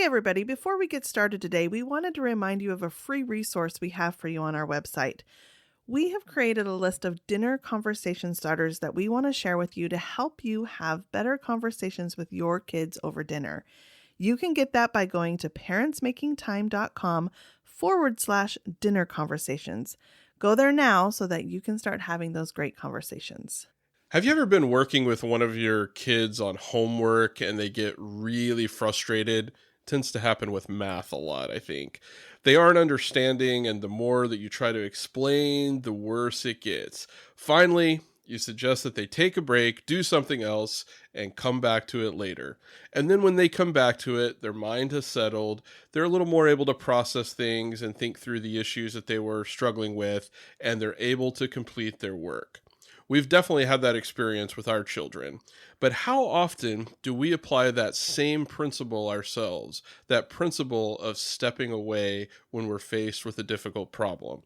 Hey, everybody. Before we get started today, we wanted to remind you of a free resource we have for you on our website. We have created a list of dinner conversation starters that we want to share with you to help you have better conversations with your kids over dinner. You can get that by going to parentsmakingtime.com/dinner conversations. Go there now so that you can start having those great conversations. Have you ever been working with one of your kids on homework and they get really frustrated? Tends to happen with math a lot, I think. They aren't understanding, and the more that you try to explain, the worse it gets. Finally, you suggest that they take a break, do something else, and come back to it later. And then when they come back to it, their mind has settled, they're a little more able to process things and think through the issues that they were struggling with, and they're able to complete their work. We've definitely had that experience with our children. But how often do we apply that same principle ourselves, that principle of stepping away when we're faced with a difficult problem?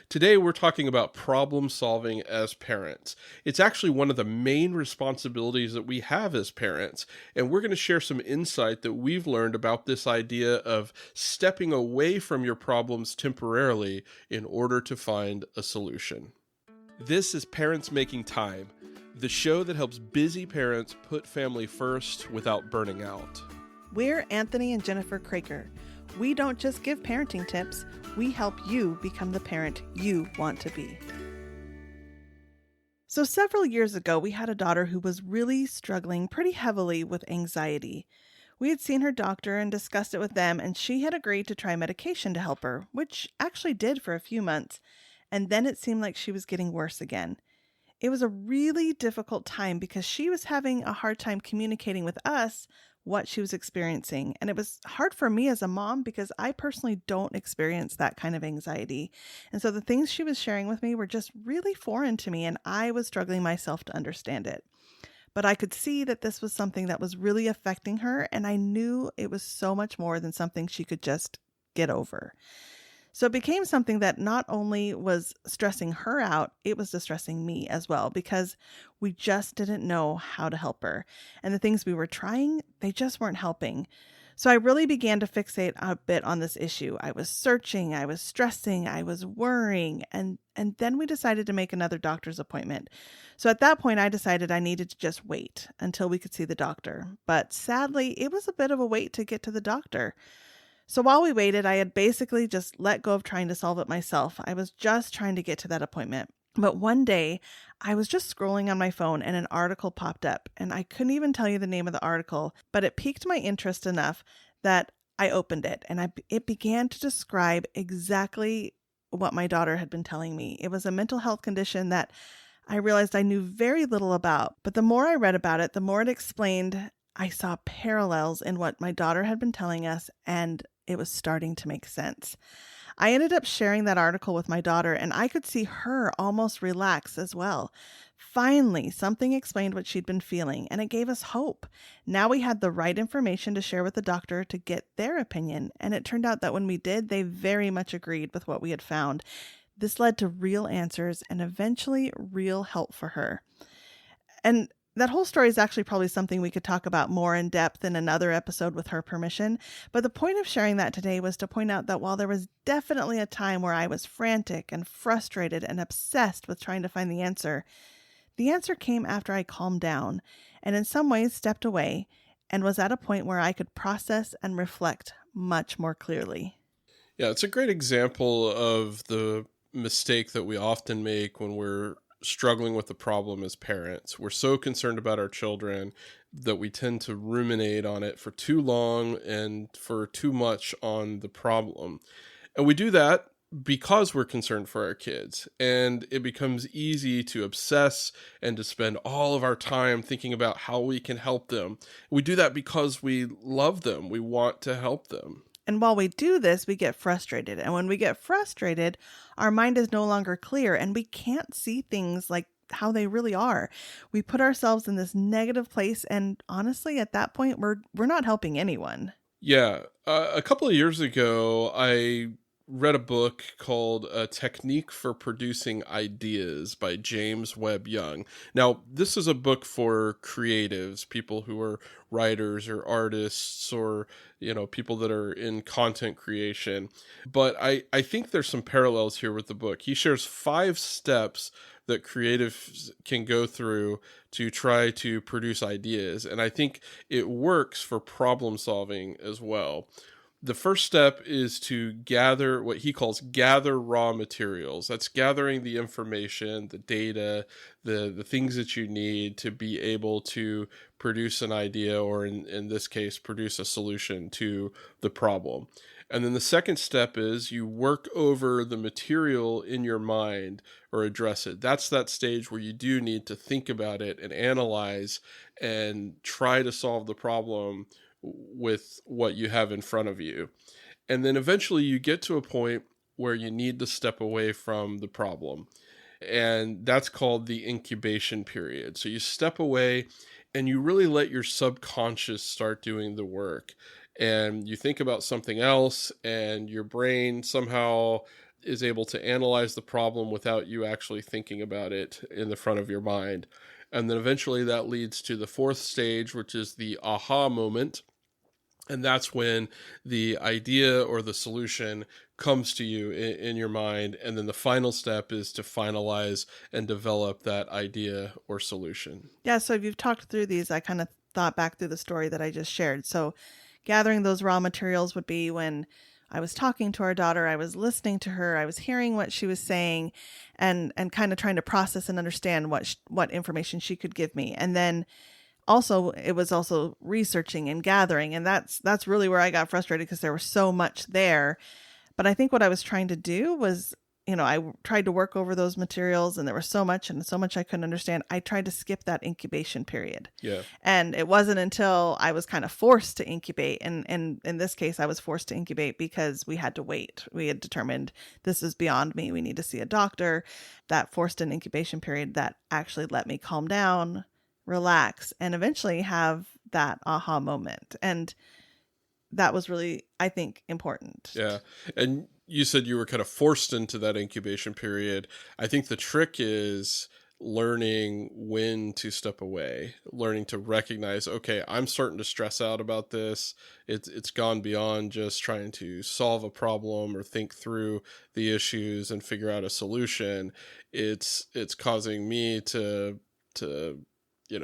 Today, we're talking about problem solving as parents. It's actually one of the main responsibilities that we have as parents. And we're going to share some insight that we've learned about this idea of stepping away from your problems temporarily in order to find a solution. This is Parents Making Time, the show that helps busy parents put family first without burning out. We're Anthony and Jennifer Kraker. We don't just give parenting tips, we help you become the parent you want to be. So several years ago, we had a daughter who was really struggling pretty heavily with anxiety. We had seen her doctor and discussed it with them, and she had agreed to try medication to help her, which actually did for a few months. And then it seemed like she was getting worse again. It was a really difficult time because she was having a hard time communicating with us what she was experiencing. And it was hard for me as a mom because I personally don't experience that kind of anxiety. And so the things she was sharing with me were just really foreign to me, and I was struggling myself to understand it. But I could see that this was something that was really affecting her, and I knew it was so much more than something she could just get over. So it became something that not only was stressing her out, it was distressing me as well because we just didn't know how to help her. And the things we were trying, they just weren't helping. So I really began to fixate a bit on this issue. I was searching, I was stressing, I was worrying, and then we decided to make another doctor's appointment. So at that point, I decided I needed to just wait until we could see the doctor. But sadly, it was a bit of a wait to get to the doctor. So while we waited, I had basically just let go of trying to solve it myself. I was just trying to get to that appointment. But one day, I was just scrolling on my phone and an article popped up, and I couldn't even tell you the name of the article, but it piqued my interest enough that I opened it, and it began to describe exactly what my daughter had been telling me. It was a mental health condition that I realized I knew very little about, but the more I read about it, the more it explained. I saw parallels in what my daughter had been telling us, and it was starting to make sense. I ended up sharing that article with my daughter, and I could see her almost relax as well. Finally, something explained what she'd been feeling, and it gave us hope. Now we had the right information to share with the doctor to get their opinion, and it turned out that when we did, they very much agreed with what we had found. This led to real answers and eventually real help for her. And that whole story is actually probably something we could talk about more in depth in another episode with her permission. But the point of sharing that today was to point out that while there was definitely a time where I was frantic and frustrated and obsessed with trying to find the answer came after I calmed down and in some ways stepped away and was at a point where I could process and reflect much more clearly. Yeah, it's a great example of the mistake that we often make when we're struggling with the problem as parents. We're so concerned about our children that we tend to ruminate on it for too long and for too much on the problem. And we do that because we're concerned for our kids. And it becomes easy to obsess and to spend all of our time thinking about how we can help them. We do that because we love them. We want to help them. And while we do this, we get frustrated. And when we get frustrated, our mind is no longer clear and we can't see things like how they really are. We put ourselves in this negative place. And honestly, at that point, we're not helping anyone. Yeah. A couple of years ago, I read a book called A Technique for Producing Ideas by James Webb Young. Now, this is a book for creatives, people who are writers or artists or, people that are in content creation. But I think there's some parallels here with the book. He shares 5 steps that creatives can go through to try to produce ideas. And I think it works for problem solving as well. The first step is to gather what he calls gather raw materials. That's gathering the information, the data, the things that you need to be able to produce an idea, or in this case, produce a solution to the problem. And then the second step is you work over the material in your mind or address it. That's that stage where you do need to think about it and analyze and try to solve the problem with what you have in front of you. And then eventually you get to a point where you need to step away from the problem. And that's called the incubation period. So you step away and you really let your subconscious start doing the work. And you think about something else, and your brain somehow is able to analyze the problem without you actually thinking about it in the front of your mind. And then eventually that leads to the fourth stage, which is the aha moment. And that's when the idea or the solution comes to you in your mind. And then the final step is to finalize and develop that idea or solution. Yeah, so if you've talked through these, I kind of thought back through the story that I just shared. So gathering those raw materials would be when I was talking to our daughter, I was listening to her, I was hearing what she was saying, and kind of trying to process and understand what information she could give me. And then also it was also researching and gathering, and that's really where I got frustrated because there was so much there. But I think what I was trying to do was, I tried to work over those materials, and there was so much and so much I couldn't understand. I tried to skip that incubation period. Yeah. And it wasn't until I was kind of forced to incubate. And in this case, I was forced to incubate because we had to wait. We had determined this is beyond me. We need to see a doctor. That forced an incubation period that actually let me calm down, relax, and eventually have that aha moment. And that was really, I think, important. Yeah. And you said you were kind of forced into that incubation period. I think the trick is learning when to step away, learning to recognize, okay, I'm starting to stress out about this. It's gone beyond just trying to solve a problem or think through the issues and figure out a solution. It's causing me to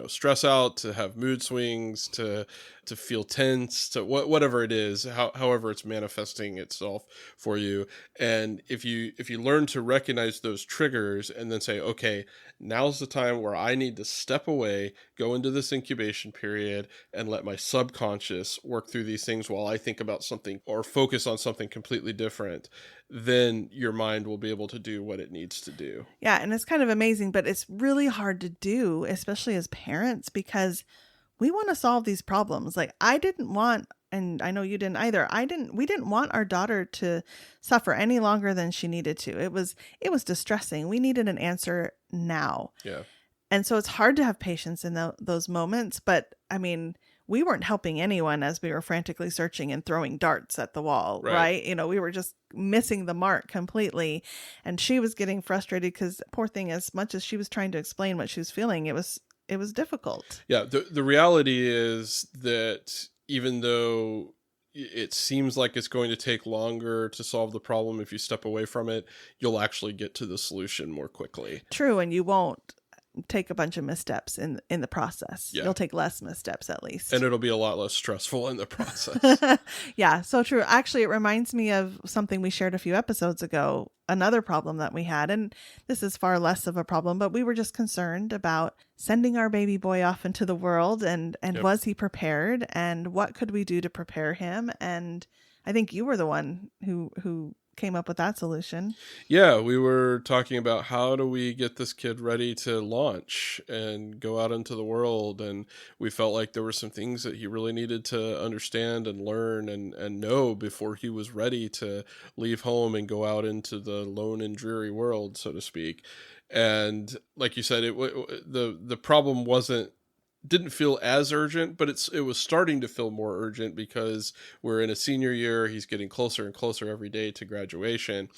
stress out, to have mood swings, to feel tense, to whatever it is, however it's manifesting itself for you. And if you learn to recognize those triggers and then say, okay, now's the time where I need to step away, go into this incubation period, and let my subconscious work through these things while I think about something or focus on something completely different, then your mind will be able to do what it needs to do. Yeah, and it's kind of amazing, but it's really hard to do, especially as parents, because we want to solve these problems. Like I didn't want, and I know you didn't either. We didn't want our daughter to suffer any longer than she needed to. It was distressing. We needed an answer now. Yeah. And so it's hard to have patience in those moments, but I mean, we weren't helping anyone as we were frantically searching and throwing darts at the wall, right? We were just missing the mark completely. And she was getting frustrated because, poor thing, as much as she was trying to explain what she was feeling, it was difficult. Yeah, the reality is that even though it seems like it's going to take longer to solve the problem, if you step away from it, you'll actually get to the solution more quickly. True, and you won't take a bunch of missteps in the process. Yeah. You'll take less missteps at least. And it'll be a lot less stressful in the process. Yeah, so true. Actually, it reminds me of something we shared a few episodes ago, another problem that we had. And this is far less of a problem, but we were just concerned about sending our baby boy off into the world, and Yep. Was he prepared, and what could we do to prepare him? And I think you were the one who came up with that solution. Yeah, we were talking about how do we get this kid ready to launch and go out into the world, and we felt like there were some things that he really needed to understand and learn and know before he was ready to leave home and go out into the lone and dreary world, so to speak. And like you said, the problem wasn't didn't feel as urgent, but it was starting to feel more urgent because we're in a senior year. He's getting closer and closer every day to graduation.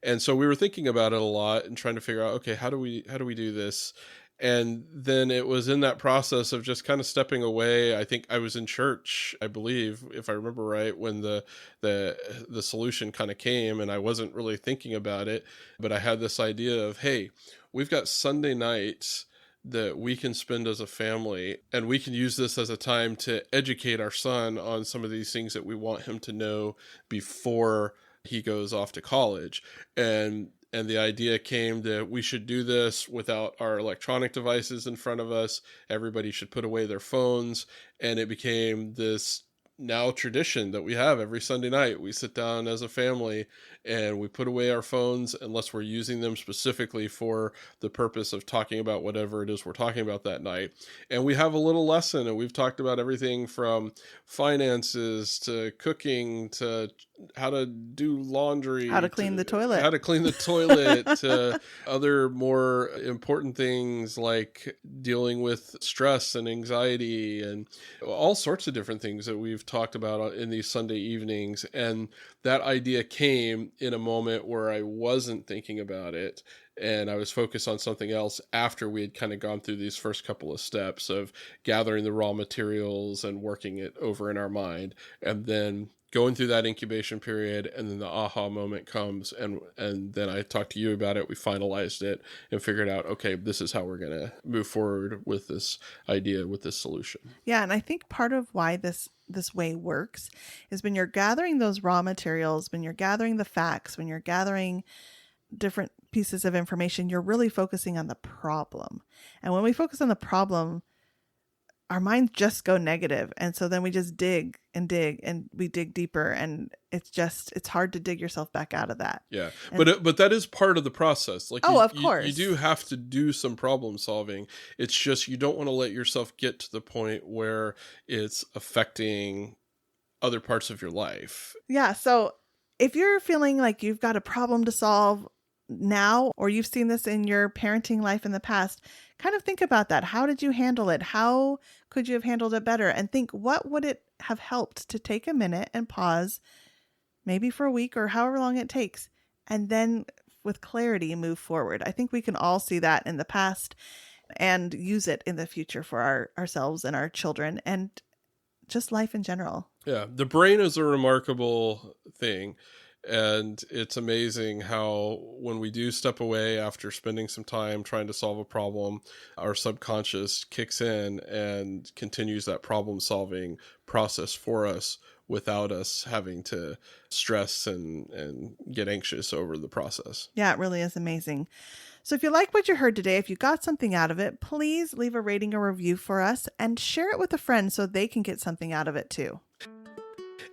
And so we were thinking about it a lot and trying to figure out, okay, how do we do this? And then it was in that process of just kind of stepping away. I think I was in church, I believe, if I remember right, when the solution kind of came, and I wasn't really thinking about it, but I had this idea of, hey, we've got Sunday nights that we can spend as a family, and we can use this as a time to educate our son on some of these things that we want him to know before he goes off to college. And the idea came that we should do this without our electronic devices in front of us. Everybody should put away their phones. And it became this now tradition that we have every Sunday night. We sit down as a family and we put away our phones unless we're using them specifically for the purpose of talking about whatever it is we're talking about that night. And we have a little lesson, and we've talked about everything from finances to cooking to how to do laundry, How to clean the toilet. how to clean the toilet, to other more important things like dealing with stress and anxiety and all sorts of different things that we've talked about in these Sunday evenings. And that idea came in a moment where I wasn't thinking about it, and I was focused on something else after we had kind of gone through these first couple of steps of gathering the raw materials and working it over in our mind, and then going through that incubation period, and then the aha moment comes, and then I talked to you about it. We finalized it and figured out, okay, this is how we're going to move forward with this idea, with this solution. Yeah, and I think part of why this way works is when you're gathering those raw materials, when you're gathering the facts, when you're gathering different pieces of information, you're really focusing on the problem. And when we focus on the problem, our minds just go negative. And so then we just dig and we dig deeper, and it's hard to dig yourself back out of that. Yeah. And, But that is part of the process. Like, of course. You do have to do some problem solving. It's just, you don't want to let yourself get to the point where it's affecting other parts of your life. Yeah. So if you're feeling like you've got a problem to solve now, or you've seen this in your parenting life in the past, kind of think about that. How did you handle it? How could you have handled it better? And think, what would it have helped to take a minute and pause, maybe for a week or however long it takes, and then with clarity move forward. I think we can all see that in the past and use it in the future for ourselves and our children and just life in general. Yeah, the brain is a remarkable thing. And it's amazing how when we do step away after spending some time trying to solve a problem, our subconscious kicks in and continues that problem solving process for us without us having to stress and get anxious over the process. Yeah, it really is amazing. So if you like what you heard today, if you got something out of it, please leave a rating or review for us and share it with a friend so they can get something out of it too.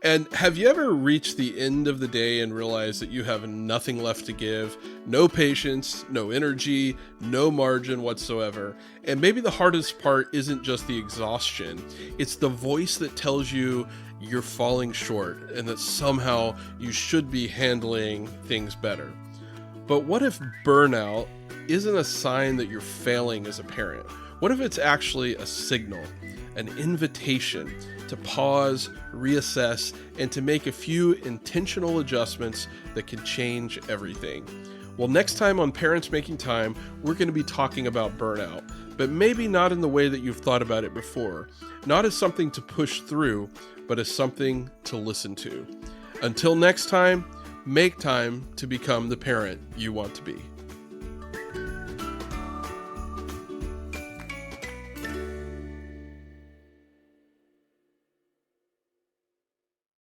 And have you ever reached the end of the day and realized that you have nothing left to give? No patience, no energy, no margin whatsoever. And maybe the hardest part isn't just the exhaustion. It's the voice that tells you you're falling short and that somehow you should be handling things better. But what if burnout isn't a sign that you're failing as a parent? What if it's actually a signal, an invitation to pause, reassess, and to make a few intentional adjustments that can change everything? Well, next time on Parents Making Time, we're going to be talking about burnout, but maybe not in the way that you've thought about it before. Not as something to push through, but as something to listen to. Until next time, make time to become the parent you want to be.